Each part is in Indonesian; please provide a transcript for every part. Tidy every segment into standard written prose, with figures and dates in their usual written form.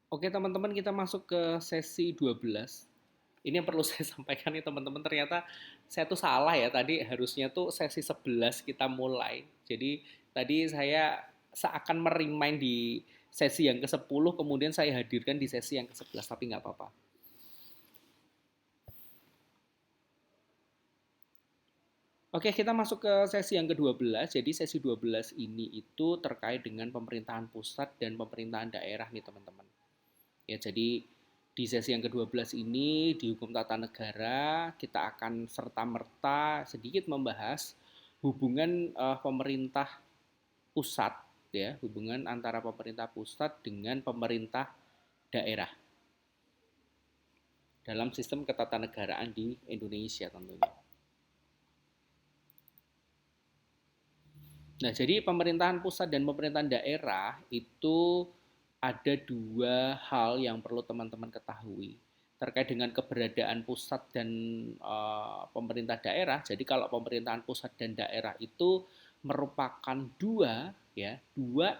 Oke teman-teman, kita masuk ke sesi 12. Ini yang perlu saya sampaikan nih teman-teman, ternyata saya tuh salah ya, tadi harusnya tuh sesi 11 kita mulai. Jadi tadi saya seakan merimain di sesi yang ke-10, kemudian saya hadirkan di sesi yang ke-11, tapi nggak apa-apa. Oke, kita masuk ke sesi yang ke-12. Jadi sesi 12 ini itu terkait dengan pemerintahan pusat dan pemerintahan daerah nih teman-teman. Ya, jadi di sesi yang ke-12 ini di hukum tata negara kita akan serta-merta sedikit membahas hubungan pemerintah pusat, ya, hubungan antara pemerintah pusat dengan pemerintah daerah dalam sistem ketatanegaraan di Indonesia tentunya. Nah, jadi pemerintahan pusat dan pemerintahan daerah itu ada dua hal yang perlu teman-teman ketahui terkait dengan keberadaan pusat dan pemerintah daerah. Jadi kalau pemerintahan pusat dan daerah itu merupakan dua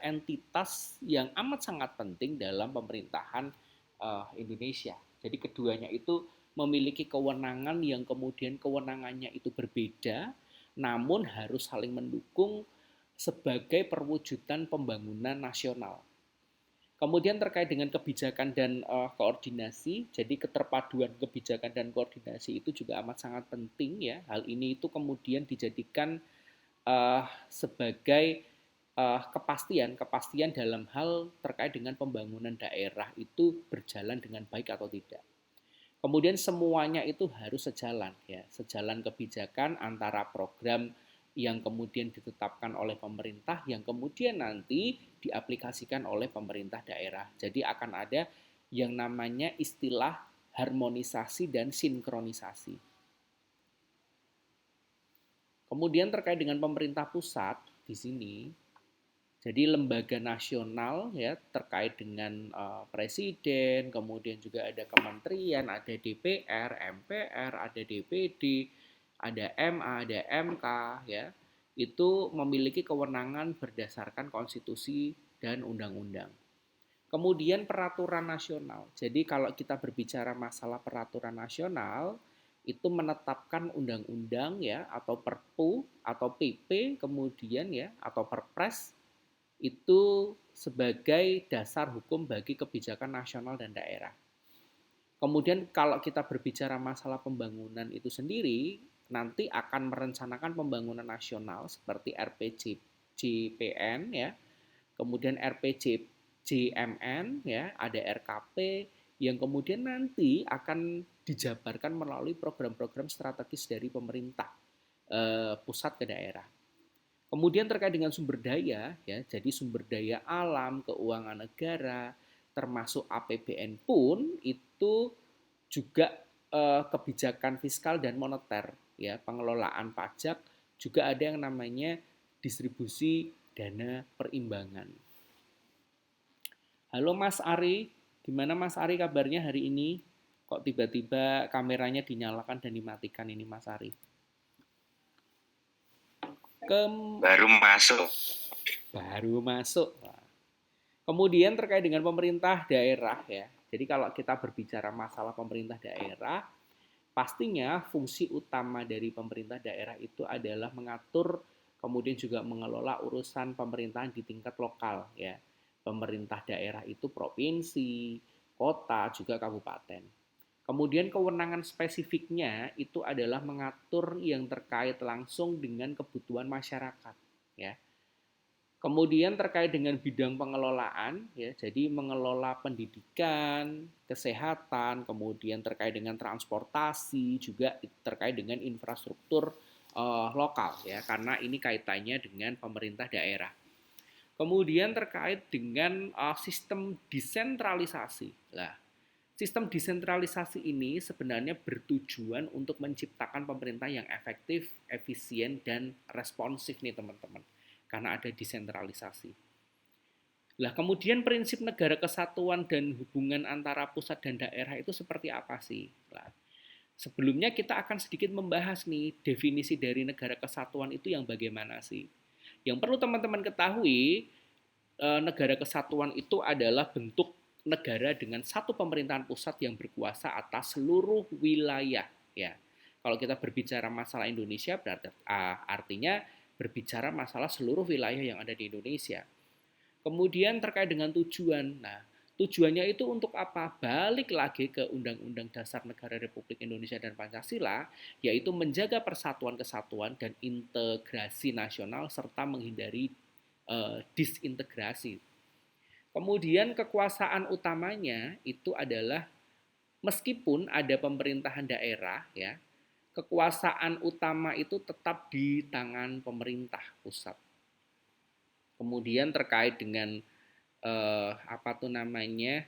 entitas yang amat sangat penting dalam pemerintahan Indonesia. Jadi keduanya itu memiliki kewenangan yang kemudian kewenangannya itu berbeda, namun harus saling mendukung sebagai perwujudan pembangunan nasional. Kemudian terkait dengan kebijakan dan koordinasi, jadi keterpaduan kebijakan dan koordinasi itu juga amat sangat penting ya. Hal ini itu kemudian dijadikan sebagai kepastian dalam hal terkait dengan pembangunan daerah itu berjalan dengan baik atau tidak. Kemudian semuanya itu harus sejalan ya, sejalan kebijakan antara program yang kemudian ditetapkan oleh pemerintah yang kemudian nanti diaplikasikan oleh pemerintah daerah. Jadi akan ada yang namanya istilah harmonisasi dan sinkronisasi. Kemudian terkait dengan pemerintah pusat di sini, jadi lembaga nasional ya terkait dengan presiden, kemudian juga ada kementerian, ada DPR, MPR, ada DPD, ada MA, ada MK ya. Itu memiliki kewenangan berdasarkan konstitusi dan undang-undang. Kemudian peraturan nasional. Jadi kalau kita berbicara masalah peraturan nasional, itu menetapkan undang-undang ya atau Perpu atau PP kemudian ya atau Perpres itu sebagai dasar hukum bagi kebijakan nasional dan daerah. Kemudian kalau kita berbicara masalah pembangunan itu sendiri, nanti akan merencanakan pembangunan nasional seperti RPJPN ya, kemudian RPJMN ya, ada RKP yang kemudian nanti akan dijabarkan melalui program-program strategis dari pemerintah pusat ke daerah. Kemudian terkait dengan sumber daya, ya, jadi sumber daya alam, keuangan negara, termasuk APBN pun itu juga kebijakan fiskal dan moneter, ya, pengelolaan pajak juga ada yang namanya distribusi dana perimbangan. Halo Mas Ari, gimana Mas Ari kabarnya hari ini? Kok tiba-tiba kameranya dinyalakan dan dimatikan ini Mas Ari? Baru masuk. Baru masuk. Kemudian terkait dengan pemerintah daerah ya. Jadi kalau kita berbicara masalah pemerintah daerah, pastinya fungsi utama dari pemerintah daerah itu adalah mengatur kemudian juga mengelola urusan pemerintahan di tingkat lokal ya. Pemerintah daerah itu provinsi, kota, juga kabupaten. Kemudian kewenangan spesifiknya itu adalah mengatur yang terkait langsung dengan kebutuhan masyarakat ya. Kemudian terkait dengan bidang pengelolaan, ya, jadi mengelola pendidikan, kesehatan, kemudian terkait dengan transportasi, juga terkait dengan infrastruktur lokal, ya, karena ini kaitannya dengan pemerintah daerah. Kemudian terkait dengan sistem desentralisasi. Nah, sistem desentralisasi ini sebenarnya bertujuan untuk menciptakan pemerintah yang efektif, efisien, dan responsif nih teman-teman. Karena ada desentralisasi. Lah kemudian prinsip negara kesatuan dan hubungan antara pusat dan daerah itu seperti apa sih? Lah, sebelumnya kita akan sedikit membahas nih definisi dari negara kesatuan itu yang bagaimana sih? Yang perlu teman-teman ketahui, negara kesatuan itu adalah bentuk negara dengan satu pemerintahan pusat yang berkuasa atas seluruh wilayah, ya. Kalau kita berbicara masalah Indonesia berarti artinya berbicara masalah seluruh wilayah yang ada di Indonesia. Kemudian terkait dengan tujuan. Nah, tujuannya itu untuk apa? Balik lagi ke Undang-Undang Dasar Negara Republik Indonesia dan Pancasila, yaitu menjaga persatuan, kesatuan, dan integrasi nasional serta menghindari disintegrasi. Kemudian kekuasaan utamanya itu adalah meskipun ada pemerintahan daerah, ya, kekuasaan utama itu tetap di tangan pemerintah pusat. Kemudian terkait dengan apa tuh namanya